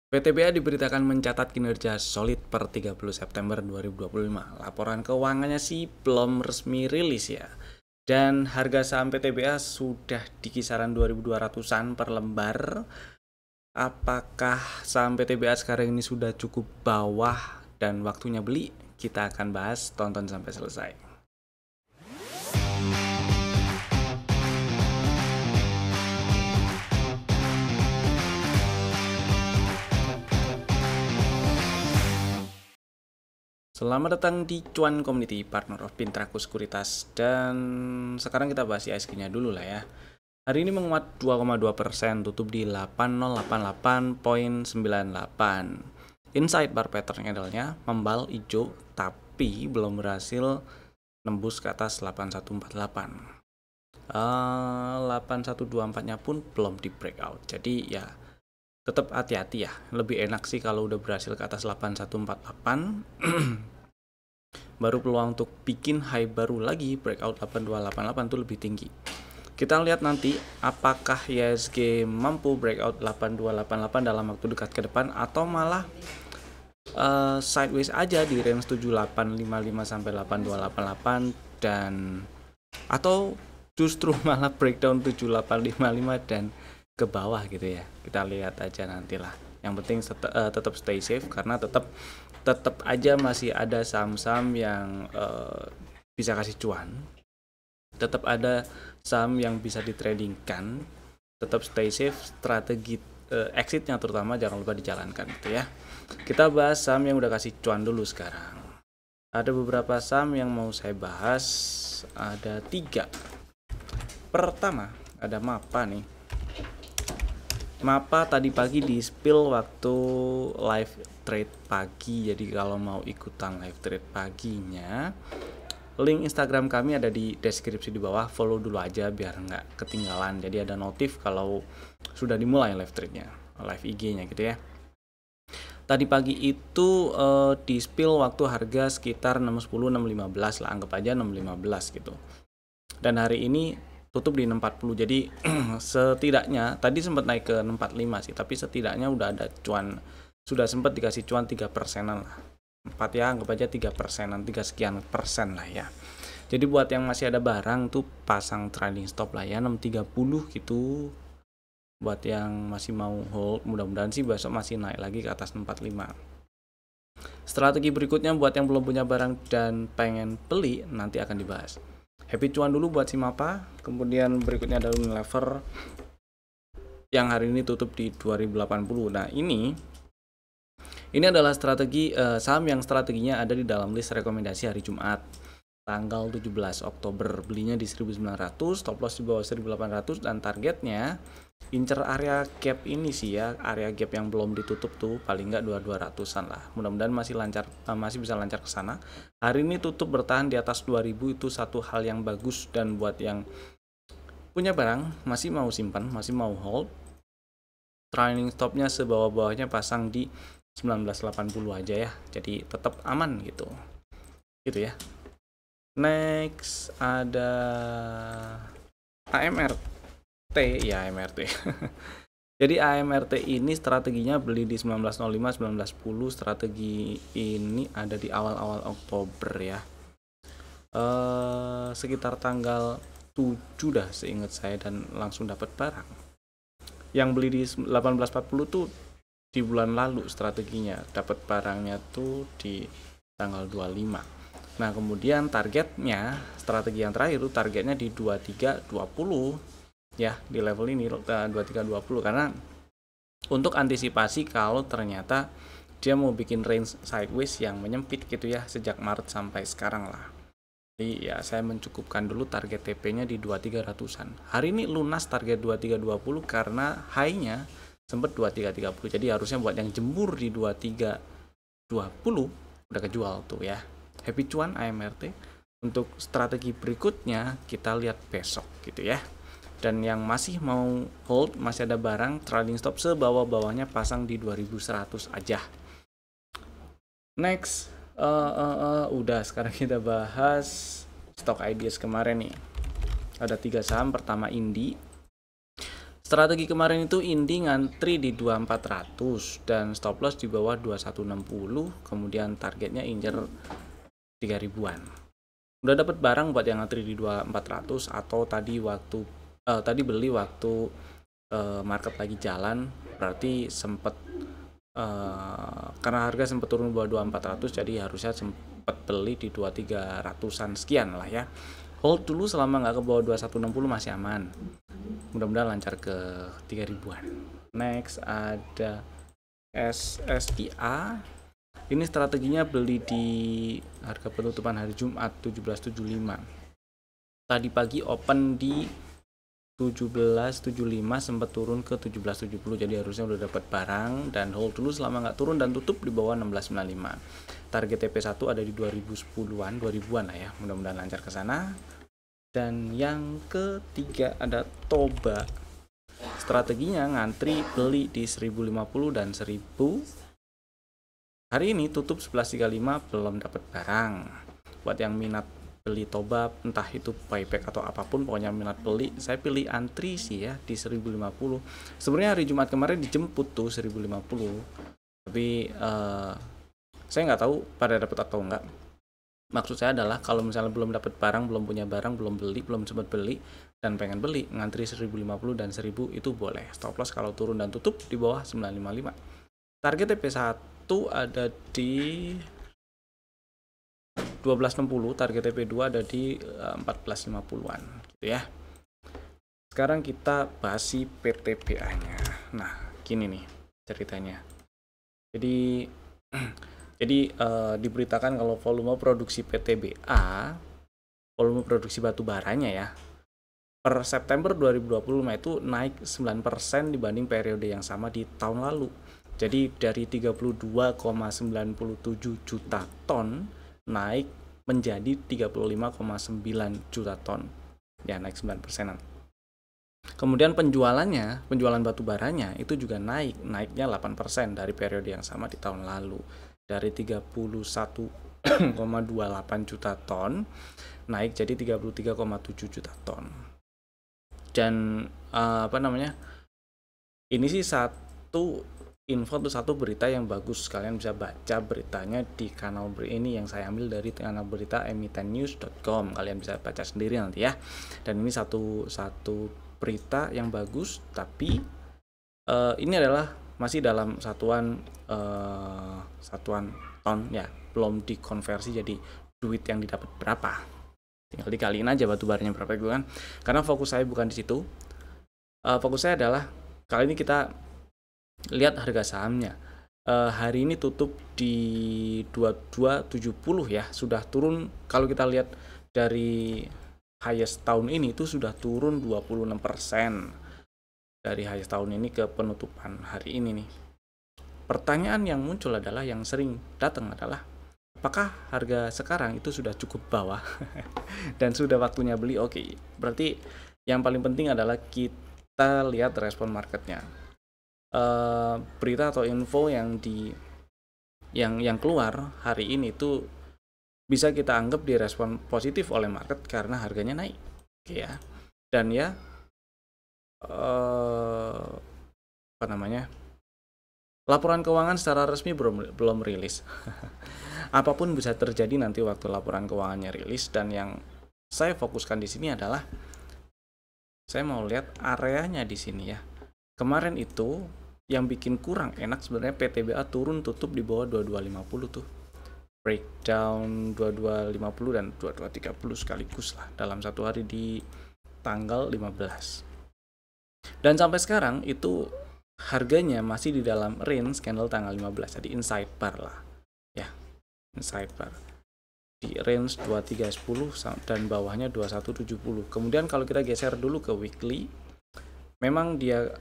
PTBA diberitakan mencatat kinerja solid per 30 September 2025. Laporan keuangannya sih belum resmi rilis ya. Dan harga saham PTBA sudah di kisaran 2.200-an per lembar. Apakah saham PTBA sekarang ini sudah cukup bawah dan waktunya beli? Kita akan bahas, tonton sampai selesai. Selamat datang di Cuan Community, partner of Pintraku Sekuritas. Dan sekarang kita bahas ISG-nya dulu lah ya. Hari ini menguat 2,2%, tutup di 8088.98. Inside bar pattern candle-nya membal hijau, tapi belum berhasil nembus ke atas 8148. 8124-nya pun belum di breakout. Jadi ya tetap hati-hati ya. Lebih enak sih kalau udah berhasil ke atas 8148. Baru peluang untuk bikin high baru lagi, breakout 8288 itu lebih tinggi. Kita lihat nanti apakah ISG mampu breakout 8288 dalam waktu dekat ke depan atau malah sideways aja di range 7855 sampai 8288 dan atau justru malah breakdown 7855 dan ke bawah gitu ya. Kita lihat aja nantilah. Yang penting tetap stay safe karena tetap aja masih ada saham-saham yang bisa kasih cuan. Tetap ada saham yang bisa ditradingkan. Tetap stay safe, strategi exitnya terutama jangan lupa dijalankan gitu ya. Kita bahas saham yang udah kasih cuan dulu sekarang. Ada beberapa saham yang mau saya bahas, ada 3. Pertama, ada MAPA nih. MAPA tadi pagi di spill waktu live trade pagi. Jadi kalau mau ikutan live trade paginya, link Instagram kami ada di deskripsi di bawah. Follow dulu aja biar nggak ketinggalan. Jadi ada notif kalau sudah dimulai live trade-nya, live IG-nya gitu ya. Tadi pagi itu di spill waktu harga sekitar 610 615 lah, anggap aja 615 gitu. Dan hari ini tutup di 640. Jadi setidaknya tadi sempat naik ke 645 sih, tapi setidaknya udah ada cuan, sudah sempat dikasih cuan 3%-an lah. 4 ya, anggap aja 3%-an, 3 sekian persen lah ya. Jadi buat yang masih ada barang tuh pasang trading stop lah ya 630 gitu. Buat yang masih mau hold, mudah-mudahan sih besok masih naik lagi ke atas 45. Strategi berikutnya buat yang belum punya barang dan pengen beli nanti akan dibahas. Happy cuan dulu buat si MAPA. Kemudian berikutnya ada Unilever yang hari ini tutup di 2080. Nah ini adalah strategi saham yang strateginya ada di dalam list rekomendasi hari Jumat tanggal 17 Oktober. Belinya di 1900, stop loss di bawah 1800 dan targetnya incer area gap ini sih ya, area gap yang belum ditutup tuh paling nggak 2200-an lah. Mudah-mudahan masih lancar, masih bisa lancar ke sana. Hari ini tutup bertahan di atas 2000 itu satu hal yang bagus, dan buat yang punya barang masih mau simpan, masih mau hold, trailing stopnya sebawah-bawahnya pasang di 1980 aja ya. Jadi tetap aman gitu. Gitu ya. Next ada AMRT ya, AMRT. Jadi AMRT ini strateginya beli di 1905 1910. Strategi ini ada di awal-awal Oktober ya. Sekitar tanggal 7 dah seingat saya, dan langsung dapat barang. Yang beli di 1840 tuh di bulan lalu strateginya, dapat barangnya tuh di tanggal 25. Nah kemudian targetnya, strategi yang terakhir itu targetnya di 2320 ya, di level ini 2320, karena untuk antisipasi kalau ternyata dia mau bikin range sideways yang menyempit gitu ya, sejak Maret sampai sekarang lah. Jadi ya saya mencukupkan dulu target TP-nya di 2300-an. Hari ini lunas target 2320 karena high-nya sempat 2330. Jadi harusnya buat yang jemur di 2320 udah kejual tuh ya. Happy cuan AMRT. Untuk strategi berikutnya kita lihat besok gitu ya. Dan yang masih mau hold, masih ada barang, trailing stop sebawah-bawahnya pasang di 2100 aja. Next, udah sekarang kita bahas stock ideas kemarin nih. Ada 3 saham. Pertama Indi. Strategi kemarin itu Indi ngantri di 2400 dan stop loss di bawah 2160, kemudian targetnya injer 3 ribuan. Udah dapat barang buat yang ngantri di 2400 atau tadi beli waktu market lagi jalan, berarti sempet karena harga sempat turun bawah 2400, jadi harusnya sempat beli di 2300-an sekian lah ya. Hold dulu selama nggak ke bawah 2160 masih aman. Mudah-mudahan lancar ke 3 ribuan. Next ada SSIA. Ini strateginya beli di harga penutupan hari Jumat 1775. Tadi pagi open di 1775, sempat turun ke 1770, jadi harusnya udah dapat barang dan hold dulu selama nggak turun dan tutup di bawah 1695. Target TP1 ada di 2010-an, 2000-an lah ya. Mudah-mudahan lancar ke sana. Dan yang ketiga ada Toba. Strateginya ngantri beli di 1050 dan 1000. Hari ini tutup 1135, belum dapat barang. Buat yang minat beli Toba, entah itu buyback atau apapun, pokoknya minat beli, saya pilih antri sih ya di 1050. Sebenarnya hari Jumat kemarin dijemput tuh 1050, tapi saya nggak tahu pada dapat atau enggak. Maksud saya adalah kalau misalnya belum dapat barang, belum punya barang, belum sempat beli dan pengen beli, ngantri 1050 dan 1000 itu boleh. Stop loss kalau turun dan tutup di bawah 955. Target TP1 ada di 1260, target TP2 ada di 1450-an gitu ya. Sekarang kita bahas si PTBA-nya. Nah, gini nih ceritanya. Jadi diberitakan kalau volume produksi PTBA, volume produksi batu baranya ya, per September 2025 itu naik 9% dibanding periode yang sama di tahun lalu. Jadi dari 32,97 juta ton naik menjadi 35,9 juta ton. Ya, naik 9%. Kemudian penjualan batu baranya itu juga naiknya 8% dari periode yang sama di tahun lalu. Dari 31,28 juta ton naik jadi 33,7 juta ton. Dan ini sih satu berita yang bagus, kalian bisa baca beritanya di kanal ini yang saya ambil dari kanal berita emitennews.com, kalian bisa baca sendiri nanti ya. Dan ini satu berita yang bagus, tapi ini adalah masih dalam satuan ton ya, belum dikonversi jadi duit yang didapat berapa, tinggal dikaliin aja batu baranya berapa gitu kan, karena fokus saya bukan di situ. Fokus saya adalah kali ini kita lihat harga sahamnya. Hari ini tutup di 2270 ya, sudah turun. Kalau kita lihat dari highest tahun ini itu sudah turun 26% dari highest tahun ini ke penutupan hari ini nih. Pertanyaan yang muncul adalah, yang sering datang adalah, apakah harga sekarang itu sudah cukup bawah dan sudah waktunya beli? Oke, berarti yang paling penting adalah kita lihat respon marketnya. Berita atau info yang keluar hari ini itu bisa kita anggap direspon positif oleh market karena harganya naik, oke ya. Dan ya laporan keuangan secara resmi belum rilis. Apapun bisa terjadi nanti waktu laporan keuangannya rilis, dan yang saya fokuskan di sini adalah saya mau lihat areanya di sini ya. Kemarin itu yang bikin kurang enak sebenarnya PTBA turun tutup di bawah 2250 tuh. Breakdown 2250 dan 2230 sekaligus lah dalam satu hari di tanggal 15. Dan sampai sekarang itu harganya masih di dalam range candle tanggal 15, jadi inside bar lah. Ya, inside bar. Di range 2310 dan bawahnya 2170. Kemudian kalau kita geser dulu ke weekly, memang dia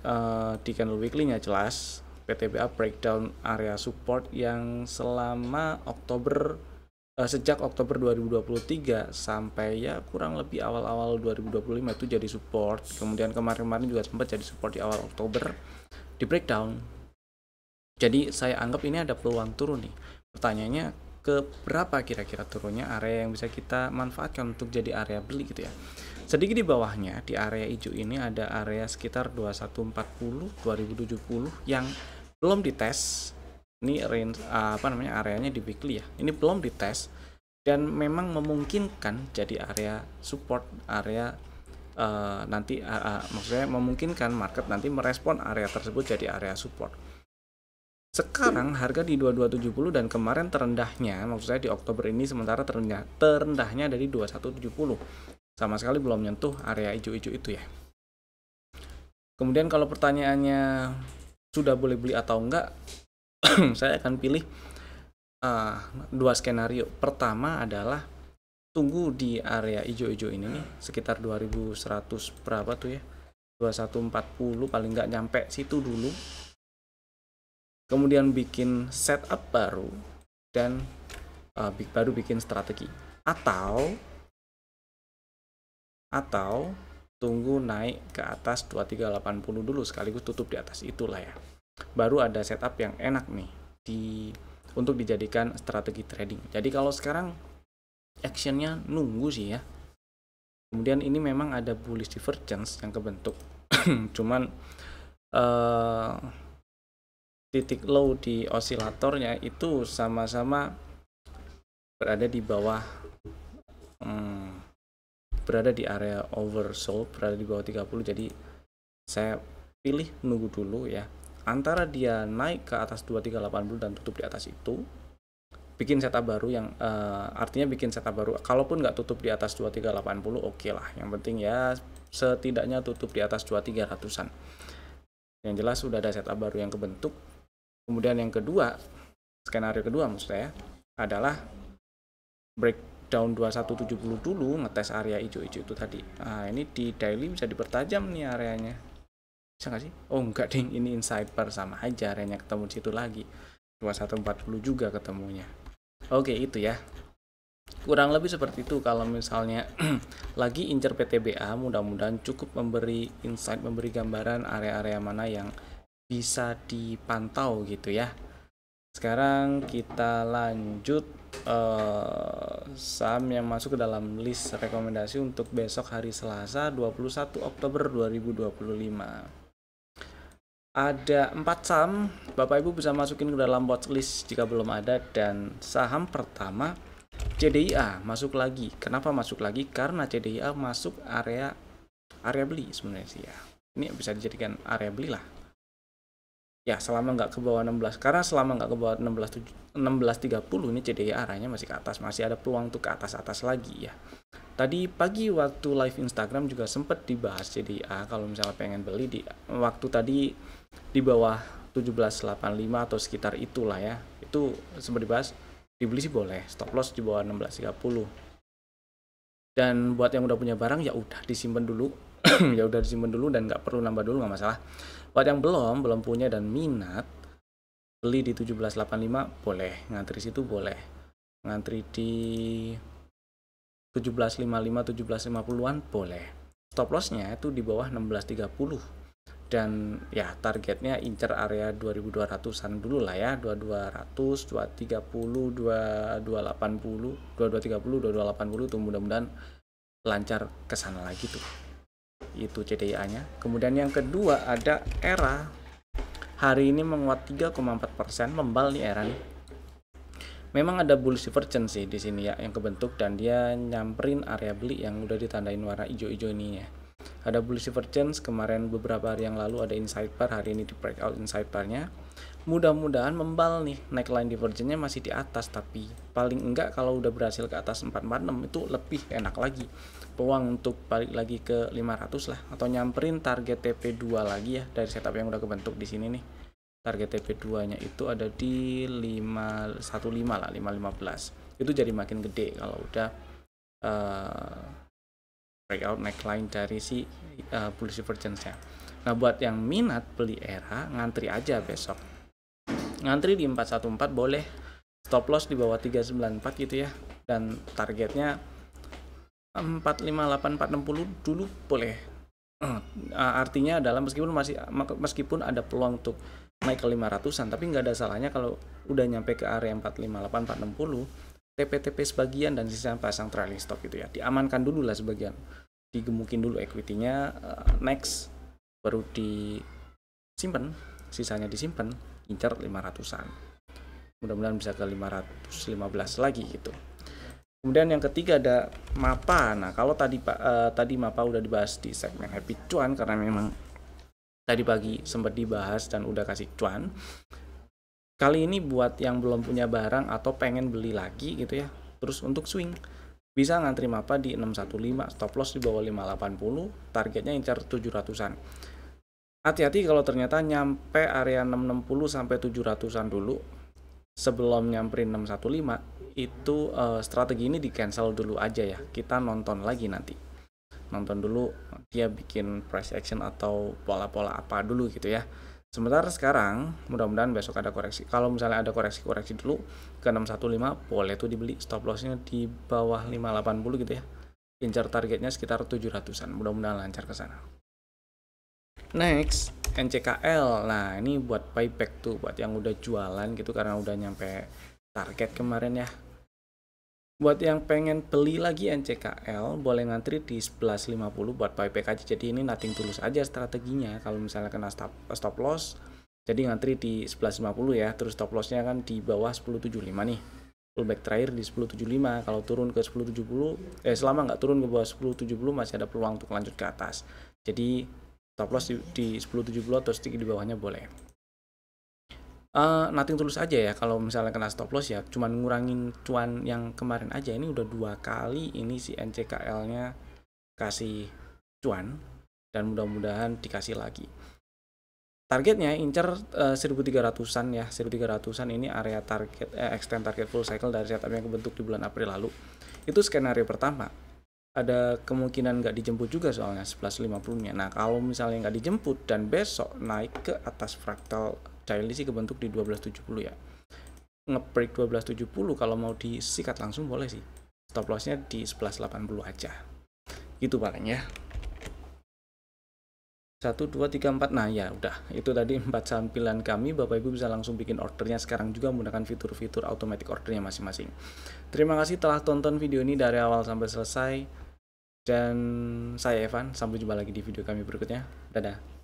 di candle weekly-nya jelas PTBA breakdown area support yang selama sejak Oktober 2023 sampai ya kurang lebih awal-awal 2025 itu jadi support. Kemudian kemarin juga sempat jadi support di awal Oktober, di breakdown. Jadi saya anggap ini ada peluang turun nih. Pertanyaannya, ke berapa kira-kira turunnya area yang bisa kita manfaatkan untuk jadi area beli gitu ya. Sedikit di bawahnya di area hijau ini ada area sekitar 2140 2070 yang belum dites. Ini range areanya di weekly ya. Ini belum dites dan memang memungkinkan jadi area support, area nanti maksudnya memungkinkan market nanti merespon area tersebut jadi area support. Sekarang harga di 2270 dan kemarin terendahnya, maksud saya di Oktober ini sementara terendahnya dari 2170. Sama sekali belum menyentuh area hijau-hijau itu ya. Kemudian kalau pertanyaannya sudah boleh beli atau enggak, saya akan pilih dua skenario. Pertama adalah tunggu di area hijau-hijau ini nih, sekitar 2100 berapa tuh ya, 2140 paling nggak nyampe situ dulu, kemudian bikin setup baru dan baru bikin strategi, atau tunggu naik ke atas 2380 dulu sekaligus tutup di atas itulah ya, baru ada setup yang enak nih untuk dijadikan strategi trading. Jadi kalau sekarang actionnya nunggu sih ya. Kemudian ini memang ada bullish divergence yang kebentuk cuman titik low di osilatornya itu sama-sama berada di bawah, berada di area oversold, berada di bawah 30. Jadi saya pilih nunggu dulu ya, antara dia naik ke atas 2380 dan tutup di atas itu, bikin setup baru yang artinya bikin setup baru. Kalaupun nggak tutup di atas 2380 oke lah, yang penting ya setidaknya tutup di atas 2300-an. Yang jelas sudah ada setup baru yang kebentuk. Kemudian yang kedua, skenario kedua maksud saya adalah breakdown 2170 dulu, ngetes area hijau-hijau itu tadi. Nah ini di daily bisa dipertajam nih areanya, bisa nggak sih? Oh enggak ding, ini inside bar sama aja, areanya ketemu di situ lagi, 2140 juga ketemunya. Oke itu ya, kurang lebih seperti itu. Kalau misalnya lagi incer PTBA, mudah-mudahan cukup memberi insight, memberi gambaran area-area mana yang bisa dipantau gitu ya. Sekarang kita lanjut saham yang masuk ke dalam list rekomendasi untuk besok hari Selasa 21 Oktober 2025. Ada 4 saham, Bapak Ibu bisa masukin ke dalam watchlist jika belum ada. Dan saham pertama CDIA masuk lagi. Kenapa masuk lagi? Karena CDIA masuk area beli sebenarnya sih ya. Ini bisa dijadikan area beli lah. Ya selama nggak ke bawah 16, karena selama nggak ke bawah 16.30 ini CDIA arahnya masih ke atas, masih ada peluang untuk ke atas lagi ya. Tadi pagi waktu live Instagram juga sempat dibahas CDIA, kalau misalnya pengen beli di waktu tadi di bawah 1785 atau sekitar itulah ya, itu sempat dibahas, dibeli sih boleh, stop loss di bawah 16.30. Dan buat yang udah punya barang ya udah disimpan dulu ya udah disimpan dulu dan nggak perlu nambah dulu, nggak masalah. Buat yang belum punya dan minat beli di 1785 boleh, ngantri situ boleh, ngantri di 1755 1750-an boleh. Stop lossnya itu di bawah 1630 dan ya targetnya incer area 2200-an dulu lah ya, 2200, 230, 2280, 2230, 2280 tuh mudah-mudahan lancar ke sana lagi tuh. Itu CDIA-nya. Kemudian yang kedua ada ERA. Hari ini menguat 3,4%, membal nih ERA nih. Memang ada bullish divergence sih di sini ya yang kebentuk dan dia nyamperin area beli yang udah ditandain warna hijau-hijau ini ya. Ada bullish divergence, kemarin beberapa hari yang lalu ada inside bar, hari ini di breakout inside bar-nya. Mudah-mudahan membal nih, neckline divergence-nya masih di atas, tapi paling enggak kalau udah berhasil ke atas 446 itu lebih enak lagi. Peluang untuk balik lagi ke 500 lah atau nyamperin target TP2 lagi ya dari setup yang udah kebentuk di sini nih. Target TP2-nya itu ada di 515 lah, 515. Itu jadi makin gede kalau udah breakout neckline dari si bullish divergence-nya. Nah, buat yang minat beli ERA, ngantri aja besok. Ngantri di 414 boleh. Stop loss di bawah 394 gitu ya. Dan targetnya 458 460 dulu boleh. Artinya adalah meskipun ada peluang untuk naik ke 500-an, tapi nggak ada salahnya kalau udah nyampe ke area 458 460 TP-TP sebagian dan sisanya pasang trailing stop gitu ya, diamankan dulu lah sebagian, digemukin dulu equity-nya, next baru disimpan, sisanya disimpan, incar 500-an, mudah-mudahan bisa ke 515 lagi gitu. Kemudian yang ketiga ada MAPA. Nah kalau tadi MAPA udah dibahas di segmen Happy Cuan karena memang tadi pagi sempat dibahas dan udah kasih cuan. Kali ini buat yang belum punya barang atau pengen beli lagi gitu ya, terus untuk swing bisa ngantri MAPA di 615, stop loss di bawah 580, targetnya incar 700-an. Hati-hati kalau ternyata nyampe area 660 sampai 700-an dulu sebelum nyamperin 615, itu strategi ini di cancel dulu aja ya, kita nonton lagi nanti, nonton dulu dia bikin price action atau pola-pola apa dulu gitu ya. Sementara sekarang mudah-mudahan besok ada koreksi. Kalau misalnya ada koreksi dulu ke 615, boleh tuh dibeli, stop lossnya di bawah 580 gitu ya, incar targetnya sekitar 700-an, mudah-mudahan lancar ke sana. Next, NCKL. Nah ini buat buyback tuh, buat yang udah jualan gitu karena udah nyampe target kemarin ya. Buat yang pengen beli lagi NCKL, boleh ngantri di 11.50 buat buyback aja. Jadi ini nothing tulus aja strateginya. Kalau misalnya kena stop loss, jadi ngantri di 11.50 ya. Terus stop lossnya kan di bawah 10.75 nih. Pullback terakhir di 10.75. Kalau turun ke 10.70, selama nggak turun ke bawah 10.70 masih ada peluang untuk lanjut ke atas. Jadi stop loss di 10.70 atau stick di bawahnya boleh. Nothing tulus aja ya, kalau misalnya kena stop loss ya cuman ngurangin cuan yang kemarin aja. Ini udah 2 kali ini si NCKL-nya kasih cuan dan mudah-mudahan dikasih lagi. Targetnya incer 1300-an ya, 1300-an ini area target, extend target full cycle dari setup yang kebentuk di bulan April lalu. Itu skenario pertama. Ada kemungkinan nggak dijemput juga soalnya 11.50-nya. Nah kalau misalnya nggak dijemput dan besok naik ke atas fraktal daily sih kebentuk di 1270 ya, nge-break 1270 kalau mau disikat langsung boleh sih, stop lossnya di 1180 aja gitu paling ya. 1, 2, 3, 4. Nah ya udah, itu tadi 4 saham pilihan kami. Bapak Ibu bisa langsung bikin ordernya sekarang juga menggunakan fitur-fitur automatic ordernya masing-masing. Terima kasih telah tonton video ini dari awal sampai selesai, dan saya Evan, sampai jumpa lagi di video kami berikutnya. Dadah.